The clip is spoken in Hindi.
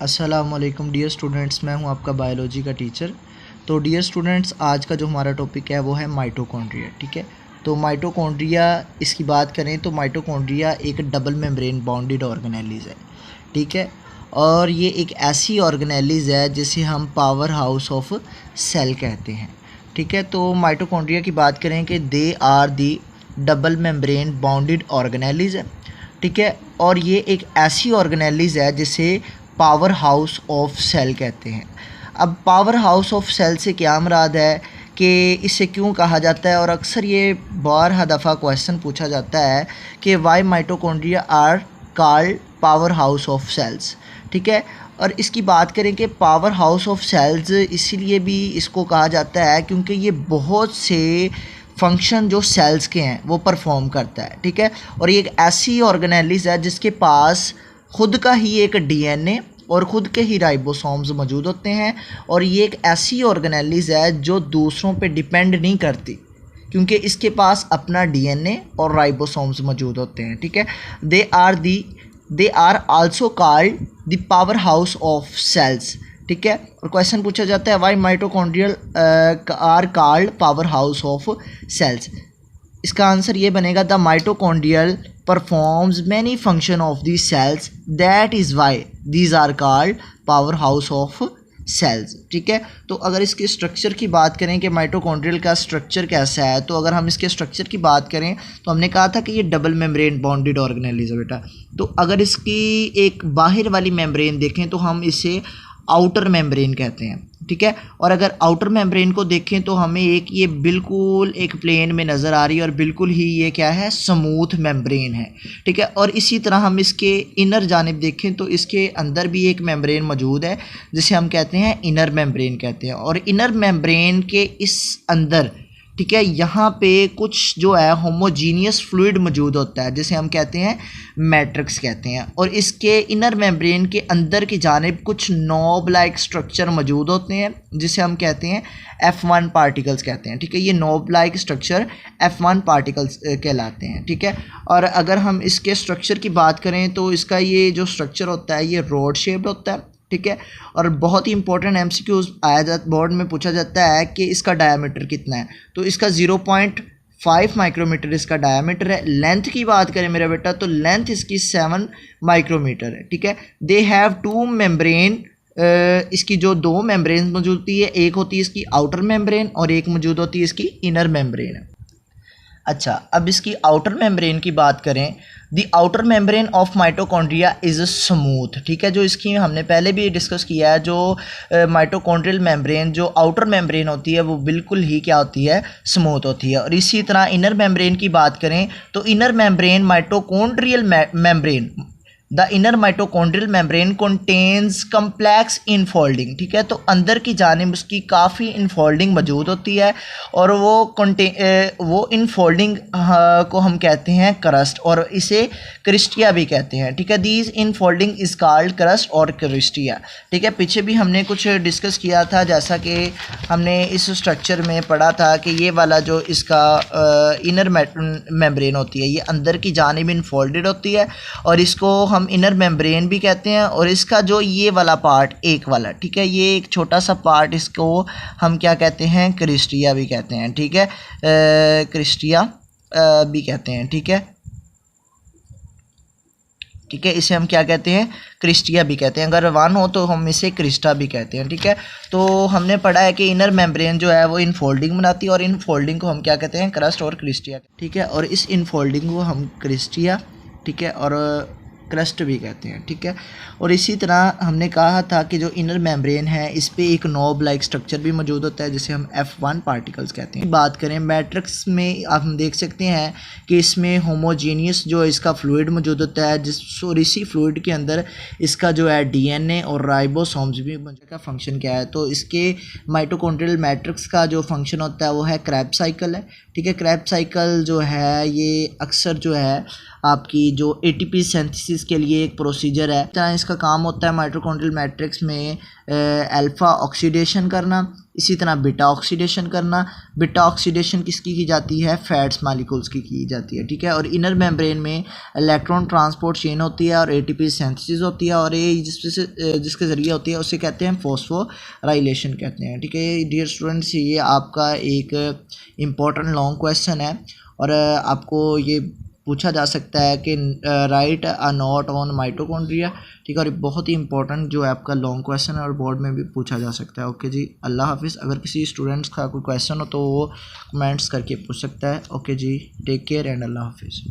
अस्सलामुअलैकुम डियर स्टूडेंट्स, मैं हूं आपका बायोलॉजी का टीचर। तो डियर स्टूडेंट्स, आज का जो हमारा टॉपिक है वो है माइटोकॉन्ड्रिया। ठीक है, तो माइटोकॉन्ड्रिया इसकी बात करें तो माइटोकॉन्ड्रिया एक डबल मेम्ब्रेन बाउंडेड ऑर्गेनेलिज है। ठीक है, और ये एक ऐसी ऑर्गेनेलिज है जिसे हम पावर हाउस ऑफ सेल कहते हैं। ठीक है, तो माइटोकॉन्ड्रिया की बात करें कि they are the double membrane bounded organelles है। ठीक है, और ये एक ऐसी ऑर्गेनेलिज है जिसे पावर हाउस ऑफ सेल कहते हैं। अब पावर हाउस ऑफ सेल से क्या मुराद है कि इसे क्यों कहा जाता है, और अक्सर ये बारह दफ़ा क्वेश्चन पूछा जाता है कि why mitochondria are called power house of cells. ठीक है, और इसकी बात करें कि पावर हाउस ऑफ सेल्स इसीलिए भी इसको कहा जाता है क्योंकि ये बहुत से फंक्शन जो सेल्स के हैं वो परफॉर्म करता है। ठीक है, और ये एक ऐसी ऑर्गेनेलिज है जिसके पास खुद का ही एक डीएनए और ख़ुद के ही राइबोसोम्स मौजूद होते हैं, और ये एक ऐसी ऑर्गेनेलिज है जो दूसरों पे डिपेंड नहीं करती क्योंकि इसके पास अपना डीएनए और राइबोसोम्स मौजूद होते हैं। ठीक है, they are also called the power house of cells. ठीक है, और क्वेश्चन पूछा जाता है why mitochondrial are called power house of cells. इसका आंसर ये बनेगा the mitochondrial performs many function of the cells, that is why these are called power house of cells। ठीक है, तो अगर इसके स्ट्रक्चर की बात करें कि माइटोकॉन्ड्रियल का स्ट्रक्चर कैसा है, तो अगर हम इसके स्ट्रक्चर की बात करें तो हमने कहा था कि ये डबल मेम्ब्रेन बाउंडेड ऑर्गेनेलिज है बेटा। तो अगर इसकी एक बाहर वाली मेम्ब्रेन देखें तो हम इसे आउटर मेम्ब्रेन कहते हैं। ठीक है, और अगर आउटर मेम्ब्रेन को देखें तो हमें एक ये बिल्कुल एक प्लेन में नज़र आ रही है और बिल्कुल ही ये क्या है, स्मूथ मेम्ब्रेन है। ठीक है, और इसी तरह हम इसके इनर जानिब देखें तो इसके अंदर भी एक मेम्ब्रेन मौजूद है जिसे हम कहते हैं इनर मेम्ब्रेन कहते हैं। और इनर मेम्ब्रेन के इस अंदर ठीक है, यहाँ पे कुछ जो है होमोजीनियस फ्लूइड मौजूद होता है जिसे हम कहते हैं मैट्रिक्स कहते हैं। और इसके इनर मेम्ब्रेन के अंदर की जानिब कुछ नॉब लाइक स्ट्रक्चर मौजूद होते हैं जिसे हम कहते हैं F1 पार्टिकल्स कहते हैं। ठीक है, ये knob like structure F1 particles कहलाते हैं। ठीक है, और अगर हम इसके स्ट्रक्चर की बात करें तो इसका ये जो स्ट्रक्चर होता है ये रोड शेप्ड होता है। ठीक है, और बहुत ही इंपॉर्टेंट एमसीक्यूज बोर्ड में पूछा जाता है कि इसका डायामीटर कितना है, तो इसका 0.5 माइक्रोमीटर इसका डायामीटर है। लेंथ की बात करें मेरा बेटा तो लेंथ इसकी 7 माइक्रोमीटर है। ठीक है, दे हैव टू मेम्ब्रेन, इसकी जो दो मेम्ब्रेन मौजूद होती है, एक होती है इसकी आउटर मेम्ब्रेन और एक मौजूद होती है इसकी इनर मेम्ब्रेन। अच्छा, अब इसकी आउटर मेम्ब्रेन की बात करें, the outer membrane of mitochondria is smooth. ठीक है, जो इसकी हमने पहले भी डिस्कस किया है, जो माइटोकॉन्ड्रियल मेम्ब्रेन जो आउटर मेम्ब्रेन होती है वो बिल्कुल ही क्या होती है, स्मूथ होती है। और इसी तरह इनर मेम्ब्रेन की बात करें तो inner membrane mitochondrial membrane the inner mitochondrial membrane contains complex infolding. ठीक है, तो अंदर की जानिब उसकी काफ़ी इनफोल्डिंग मौजूद होती है और वो इनफोल्डिंग को हम कहते हैं क्रस्ट, और इसे क्रिस्टिया भी कहते हैं। ठीक है, these infolding is called crust और क्रिस्टिया। ठीक है, पीछे भी हमने कुछ डिस्कस किया था, जैसा कि हमने इस स्ट्रक्चर में पढ़ा था कि ये वाला जो इसका इनर मेम्ब्रेन होती है ये अंदर की जानिब इनफोल्डेड होती है और इसको हम इनर मेम्ब्रेन भी कहते हैं। और इसका जो ये वाला पार्ट एक वाला, ठीक है, ये एक छोटा सा पार्ट, इसको हम क्या कहते हैं, क्रिस्टिया भी कहते हैं। ठीक है, क्रिस्टिया भी कहते हैं। ठीक है, ठीक है, इसे हम क्या कहते हैं, क्रिस्टिया भी कहते हैं। अगर वन हो तो हम इसे क्रिस्टा भी कहते हैं। ठीक है, तो हमने पढ़ा है कि इनर मेम्ब्रेन जो है वो इनफोल्डिंग बनाती है और इनफोल्डिंग को हम क्या कहते हैं, क्रस्ट और क्रिस्टिया। ठीक है, और इस इनफोल्डिंग को हम क्रिस्टिया, ठीक है, और क्रस्ट भी कहते हैं। ठीक है, और इसी तरह हमने कहा था कि जो इनर मेम्ब्रेन है इस पे एक नॉब लाइक स्ट्रक्चर भी मौजूद होता है जिसे हम F1 पार्टिकल्स कहते हैं। बात करें मैट्रिक्स में, आप हम देख सकते हैं कि इसमें होमोजीनियस जो इसका फ्लूइड मौजूद होता है, और इसी फ्लूइड के अंदर इसका जो है डीएनए और राइबोसोम्स भी का फंक्शन क्या है। तो इसके माइटोकॉन्ड्रियल मैट्रिक्स का जो फंक्शन होता है वो है क्रेब्स साइकिल है। ठीक है, क्रेब्स साइकिल जो है ये अक्सर जो है आपकी जो एटीपी सिंथेसिस के लिए एक प्रोसीजर है। इसका काम होता है माइटोकॉन्ड्रियल मैट्रिक्स में अल्फ़ा ऑक्सीडेशन करना इसी तरह बीटा ऑक्सीडेशन करना, बीटा ऑक्सीडेशन किसकी की जाती है, फैट्स मालिक्यूल्स की जाती है, ठीक है। और इनर मेम्ब्रेन में इलेक्ट्रॉन ट्रांसपोर्ट चेन होती है और एटीपी सिंथेसिस होती है, और ये जिसके ज़रिए होती है उसे कहते हैं फॉस्फोराइलेशन कहते हैं, ठीक है। डियर स्टूडेंट्स, ये आपका एक इम्पॉर्टेंट लॉन्ग क्वेश्चन है और आपको ये पूछा जा सकता है कि right a note on mitochondria, ठीक है। और बहुत ही इंपॉर्टेंट जो है आपका लॉन्ग क्वेश्चन है और बोर्ड में भी पूछा जा सकता है। ओके जी, अल्लाह हाफिज़। अगर किसी स्टूडेंट्स का कोई क्वेश्चन हो तो वो कमेंट्स करके पूछ सकता है। ओके जी, टेक केयर एंड अल्लाह हाफिज़।